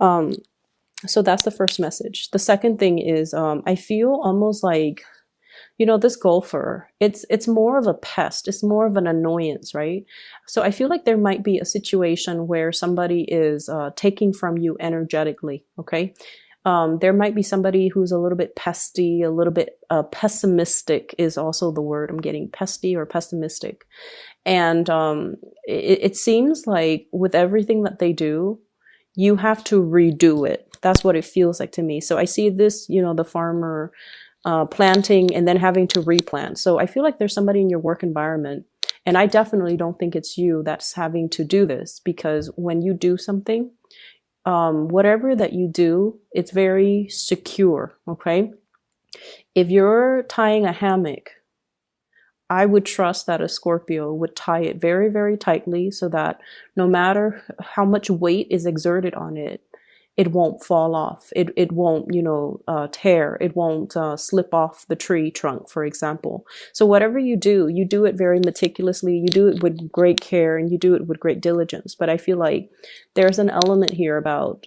So that's the first message. The second thing is, I feel almost like, this golfer, it's more of a pest. It's more of an annoyance, right? So I feel like there might be a situation where somebody is taking from you energetically. Okay. There might be somebody who's a little bit pesty, a little bit pessimistic is also the word I'm getting, pesty or pessimistic. And it seems like with everything that they do, you have to redo it. That's what it feels like to me. So I see this, the farmer planting and then having to replant. So I feel like there's somebody in your work environment, and I definitely don't think it's you that's having to do this, because when you do something, whatever that you do, it's very secure. Okay. If you're tying a hammock, I would trust that a Scorpio would tie it very, very tightly so that no matter how much weight is exerted on it, it won't fall off. It won't, tear. It won't slip off the tree trunk, for example. So whatever you do it very meticulously. You do it with great care and you do it with great diligence. But I feel like there's an element here about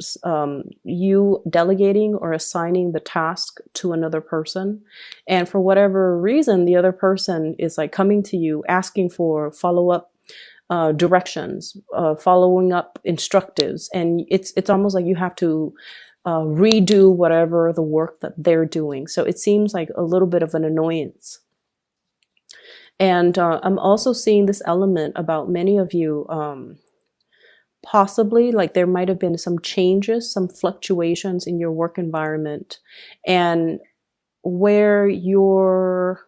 you delegating or assigning the task to another person. And for whatever reason, the other person is like coming to you asking for follow-up directions, following up instructives, and it's almost like you have to redo whatever the work that they're doing. So it seems like a little bit of an annoyance. And I'm also seeing this element about many of you, possibly like there might have been some changes, some fluctuations in your work environment, and where you're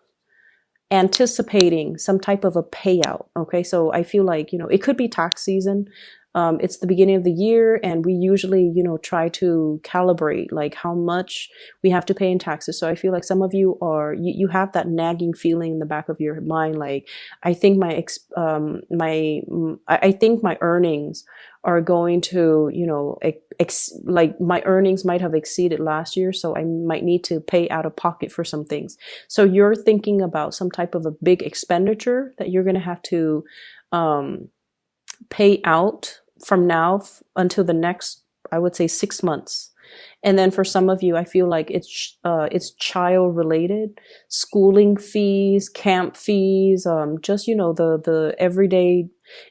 anticipating some type of a payout. Okay. So I feel like, it could be tax season. It's the beginning of the year, and we usually, try to calibrate like how much we have to pay in taxes. So I feel like some of you you have that nagging feeling in the back of your mind. Like, I think I think my earnings are going to, like my earnings might have exceeded last year. So I might need to pay out of pocket for some things. So you're thinking about some type of a big expenditure that you're going to have to, pay out from now until the next, I would say 6 months. And then for some of you, I feel like it's child related, schooling fees, camp fees, just, the everyday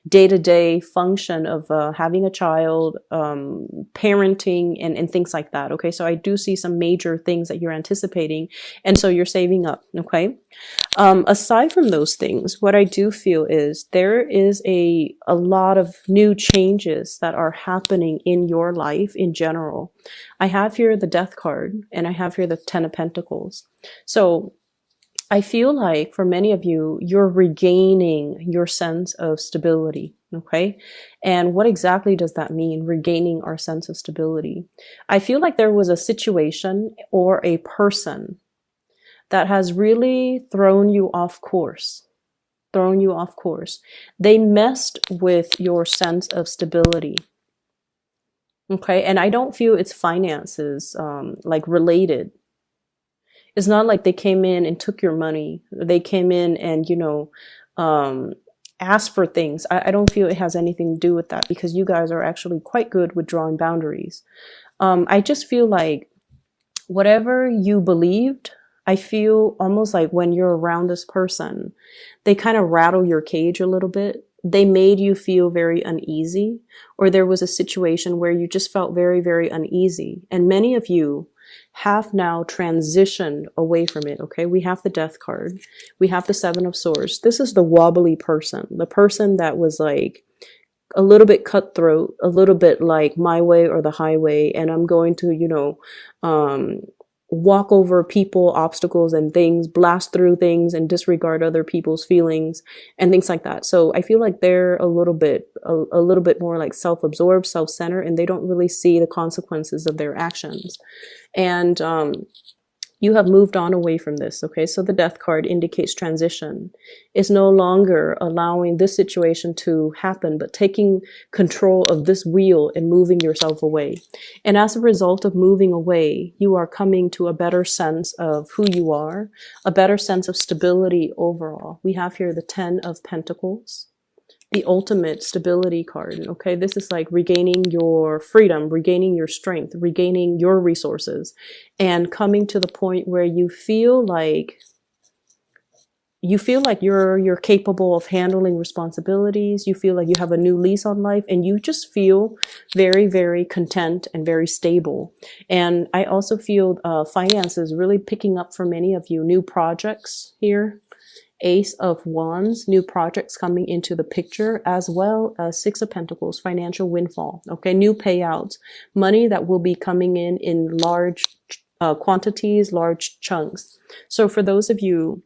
day-to-day function of having a child, parenting and things like that. Okay. So I do see some major things that you're anticipating. And so you're saving up. Okay. Aside from those things, what I do feel is there is a lot of new changes that are happening in your life in general. I have here the Death card, and I have here the Ten of Pentacles. So I feel like for many of you, you're regaining your sense of stability. Okay. And what exactly does that mean? Regaining our sense of stability. I feel like there was a situation or a person that has really thrown you off course. They messed with your sense of stability. Okay. And I don't feel it's finances, like related. It's not like they came in and took your money. They came in and, asked for things. I don't feel it has anything to do with that, because you guys are actually quite good with drawing boundaries. I just feel like whatever you believed, I feel almost like when you're around this person, they kind of rattle your cage a little bit. They made you feel very uneasy, or there was a situation where you just felt very, very uneasy. And many of you have now transitioned away from it. Okay. We have the Death card. We have the Seven of Swords. This is the wobbly person, the person that was like a little bit cutthroat, a little bit like my way or the highway. And I'm going to, walk over people, obstacles and things, blast through things and disregard other people's feelings and things like that. So I feel like they're a little bit more like self-absorbed, self-centered, and they don't really see the consequences of their actions. And you have moved on away from this. Okay. So the Death card indicates transition. It's no longer allowing this situation to happen, but taking control of this wheel and moving yourself away. And as a result of moving away, you are coming to a better sense of who you are, a better sense of stability overall. We have here the Ten of Pentacles, the ultimate stability card. Okay, this is like regaining your freedom, regaining your strength, regaining your resources, and coming to the point where you feel like you're capable of handling responsibilities. You feel like you have a new lease on life, and you just feel very, very content and very stable. And I also feel finances really picking up for many of you. New projects here, Ace of Wands, new projects coming into the picture, as well as Six of Pentacles, financial windfall. Okay, new payouts, money that will be coming in large quantities, large chunks. So for those of you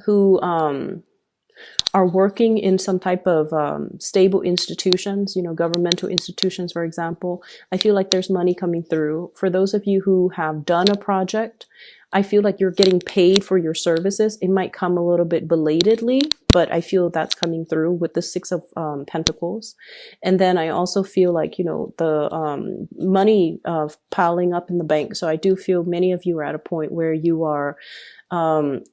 who are working in some type of stable institutions, governmental institutions, for example, I feel like there's money coming through. For those of you who have done a project, I feel like you're getting paid for your services. It might come a little bit belatedly, but I feel that's coming through with the Six of Pentacles. And then I also feel like, the money piling up in the bank. So I do feel many of you are at a point where you are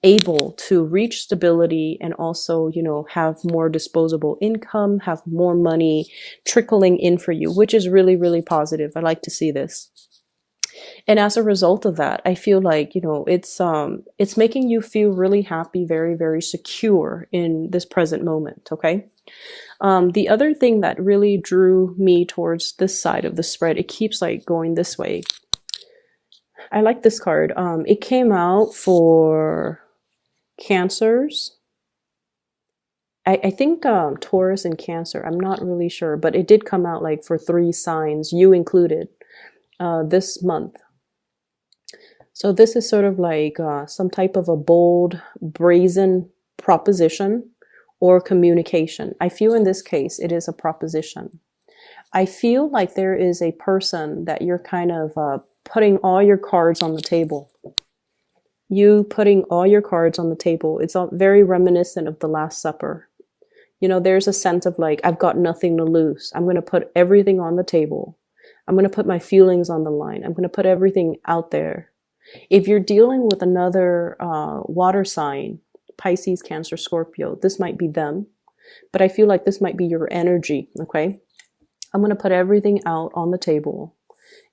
able to reach stability and also, have more disposable income, have more money trickling in for you, which is really, really positive. I like to see this. And as a result of that, I feel like, it's making you feel really happy, very, very secure in this present moment. Okay. The other thing that really drew me towards this side of the spread, it keeps like going this way. I like this card. It came out for Cancers. I think Taurus and Cancer. I'm not really sure, but it did come out like for 3 signs, you included, this month. So this is sort of like some type of a bold, brazen proposition or communication. I feel in this case, it is a proposition. I feel like there is a person that you're kind of putting all your cards on the table. You putting all your cards on the table. It's all very reminiscent of the Last Supper. There's a sense of like, I've got nothing to lose. I'm going to put everything on the table. I'm going to put my feelings on the line. I'm going to put everything out there. If you're dealing with another water sign, Pisces, Cancer, Scorpio, this might be them. But I feel like this might be your energy, okay? I'm going to put everything out on the table.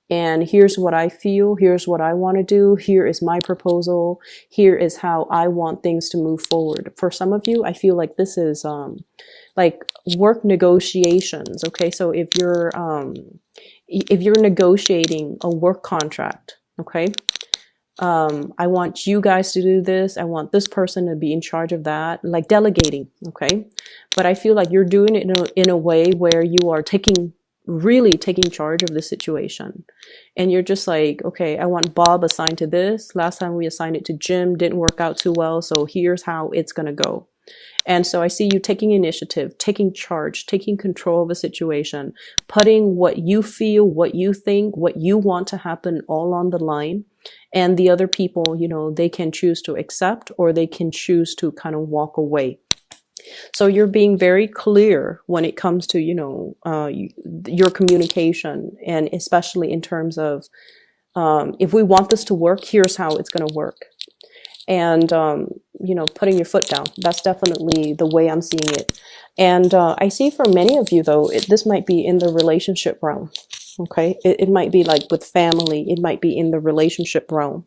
And here's what I feel. Here's what I want to do. Here is my proposal. Here is how I want things to move forward. For some of you, I feel like this is like work negotiations. Okay, so if you're negotiating a work contract, okay, I want you guys to do this. I want this person to be in charge of that, like delegating. Okay, but I feel like you're doing it in a way where you are really taking charge of the situation. And you're just like, okay, I want Bob assigned to this. Last time we assigned it to Jim, didn't work out too well. So here's how it's going to go. And so I see you taking initiative, taking charge, taking control of a situation, putting what you feel, what you think, what you want to happen all on the line. And the other people, they can choose to accept or they can choose to kind of walk away. So you're being very clear when it comes to, your communication, and especially in terms of, if we want this to work, here's how it's going to work. And, putting your foot down. That's definitely the way I'm seeing it. And I see for many of you, though, this might be in the relationship realm. Okay. It might be like with family. It might be in the relationship realm.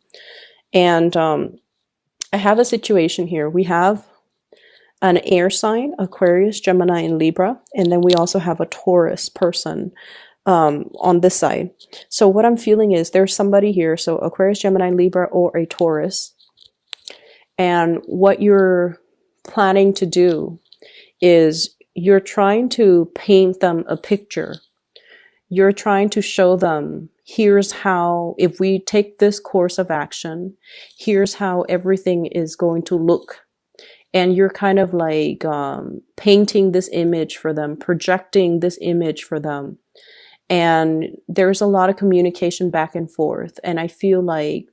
And I have a situation here. We have an air sign, Aquarius, Gemini, and Libra. And then we also have a Taurus person on this side. So what I'm feeling is there's somebody here. So Aquarius, Gemini, Libra, or a Taurus. And what you're planning to do is you're trying to paint them a picture. You're trying to show them, here's how, if we take this course of action, here's how everything is going to look. And you're kind of like painting this image for them, projecting this image for them. And there's a lot of communication back and forth. And I feel like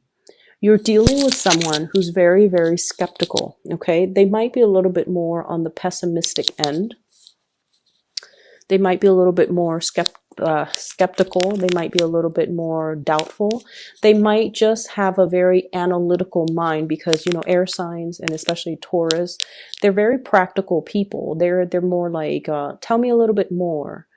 you're dealing with someone who's very, very skeptical, okay? They might be a little bit more on the pessimistic end. They might be a little bit more skeptical. They might be a little bit more doubtful. They might just have a very analytical mind because, you know, air signs and especially Taurus, they're very practical people. They're more like, tell me a little bit more.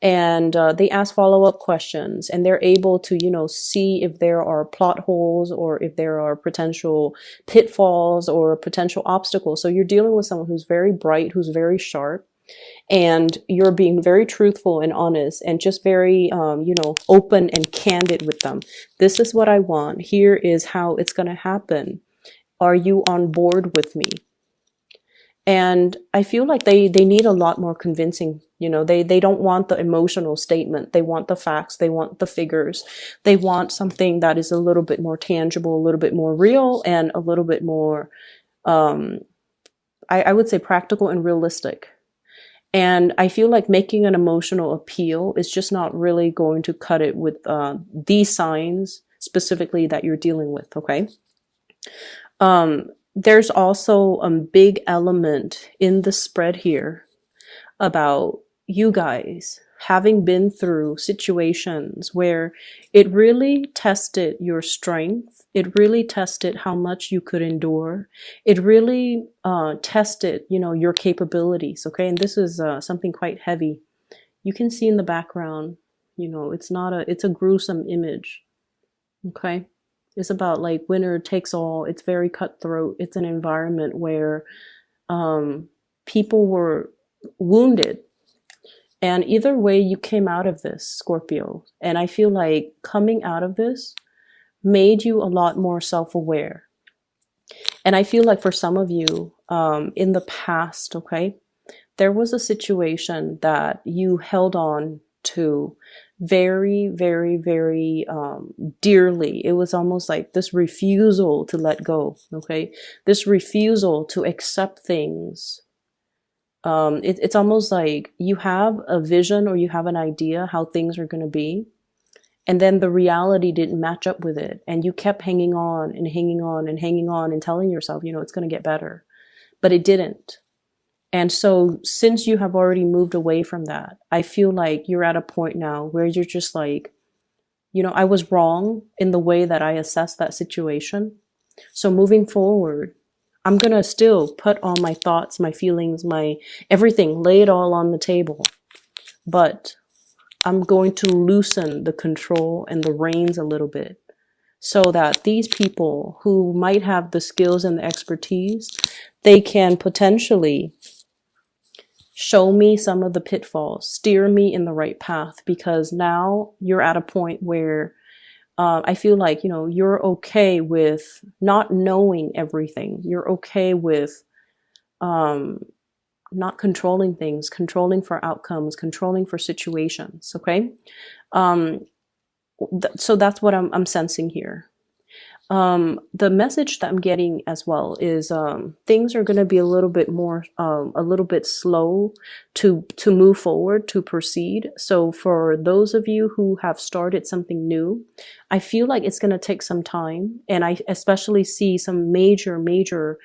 And they ask follow-up questions, and they're able to, you know, see if there are plot holes or if there are potential pitfalls or potential obstacles. So you're dealing with someone who's very bright, who's very sharp, and you're being very truthful and honest and just very, you know, open and candid with them. This is what I want. Here is how it's going to happen. Are you on board with me? And I feel like they need a lot more convincing. You know, they don't want the emotional statement. They want the facts. They want the figures. They want something that is a little bit more tangible, a little bit more real, and a little bit more, I would say, practical and realistic. And I feel like making an emotional appeal is just not really going to cut it with these signs specifically that you're dealing with, okay? There's also a big element in the spread here about you guys having been through situations where it really tested your strength. It really tested how much you could endure. It really tested, you know, your capabilities. Okay. And this is something quite heavy. You can see in the background, you know, it's a gruesome image. Okay. It's about like winner takes all. It's very cutthroat. It's an environment where people were wounded. And either way, you came out of this, Scorpio. And I feel like coming out of this made you a lot more self-aware. And I feel like for some of you in the past, okay, there was a situation that you held on to very, very, very dearly. It was almost like this refusal to let go, okay? This refusal to accept things. It's almost like you have a vision or you have an idea how things are going to be, and then the reality didn't match up with it, and you kept hanging on and hanging on and hanging on and telling yourself, you know, it's going to get better, but it didn't. And so since you have already moved away from that, I feel like you're at a point now where you're just like, you know, I was wrong in the way that I assessed that situation. So moving forward, I'm going to still put all my thoughts, my feelings, my everything, lay it all on the table. But I'm going to loosen the control and the reins a little bit so that these people who might have the skills and the expertise, they can potentially show me some of the pitfalls, steer me in the right path, because now you're at a point where I feel like, you know, you're okay with not knowing everything. You're okay with not controlling things, controlling for outcomes, controlling for situations. Okay. So that's what I'm sensing here. The message that I'm getting as well is things are going to be a little bit more, a little bit slow to move forward, to proceed. So for those of you who have started something new, I feel like it's going to take some time. And I especially see some major,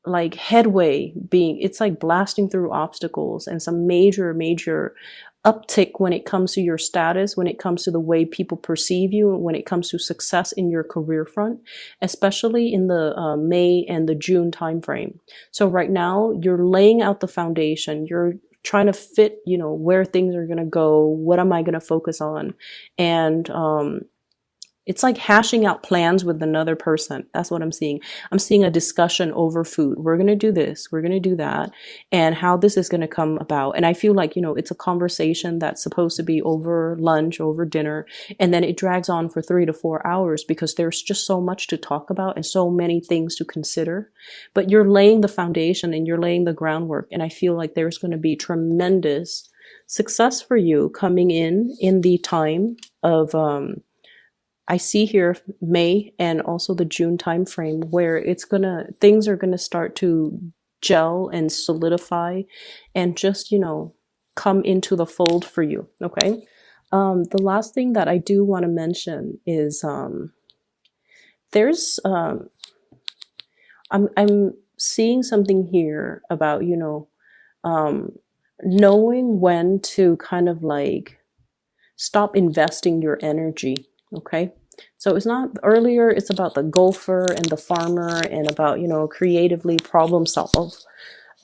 like headway being, it's like blasting through obstacles, and some major uptick when it comes to your status, when it comes to the way people perceive you, when it comes to success in your career front, especially in the May and the June timeframe. So right now you're laying out the foundation. You're trying to fit, you know, where things are going to go. What am I going to focus on? And it's like hashing out plans with another person. That's what I'm seeing. I'm seeing a discussion over food. We're going to do this. We're going to do that. And how this is going to come about. And I feel like, you know, it's a conversation that's supposed to be over lunch, over dinner. And then it drags on for 3 to 4 hours because there's just so much to talk about and so many things to consider. But you're laying the foundation and you're laying the groundwork. And I feel like there's going to be tremendous success for you coming in the time of, I see here May and also the June timeframe where things are gonna start to gel and solidify and just, you know, come into the fold for you. Okay. The last thing that I do want to mention is there's I'm seeing something here about, you know, knowing when to kind of like stop investing your energy. Okay. So it's not earlier, it's about the golfer and the farmer and about, creatively problem solve.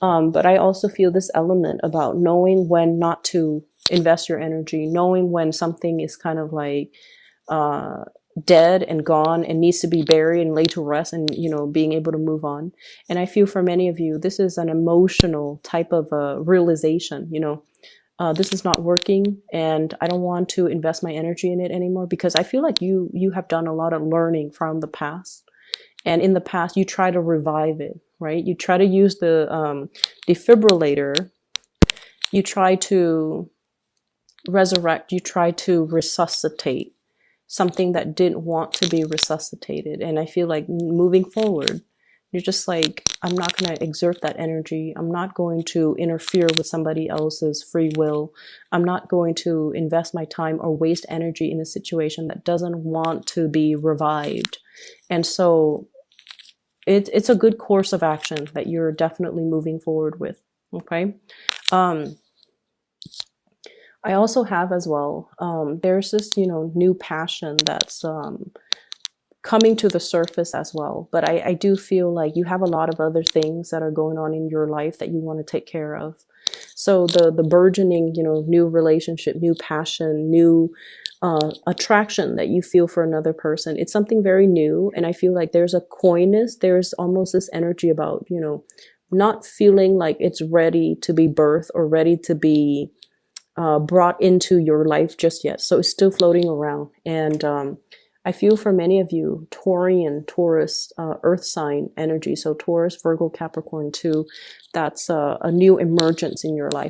But I also feel this element about knowing when not to invest your energy, knowing when something is kind of like uh, dead and gone and needs to be buried and laid to rest, and being able to move on. And I feel for many of you, this is an emotional type of realization. This is not working, and I don't want to invest my energy in it anymore, because I feel like you have done a lot of learning from the past, and in the past you try to revive it, right? You try to use the defibrillator, you try to resurrect, you try to resuscitate something that didn't want to be resuscitated. And I feel like moving forward, you're just like, I'm not going to exert that energy. I'm not going to interfere with somebody else's free will. I'm not going to invest my time or waste energy in a situation that doesn't want to be revived. And so it's a good course of action that you're definitely moving forward with. Okay. I also have as well, there's this, new passion that's coming to the surface as well. But I do feel like you have a lot of other things that are going on in your life that you want to take care of. So the burgeoning, new relationship, new passion, new attraction that you feel for another person, it's something very new. And I feel like there's a coyness, there's almost this energy about, not feeling like it's ready to be birthed or ready to be brought into your life just yet. So it's still floating around. And I feel for many of you, Taurian, Taurus, earth sign energy. So Taurus, Virgo, Capricorn too, that's a new emergence in your life.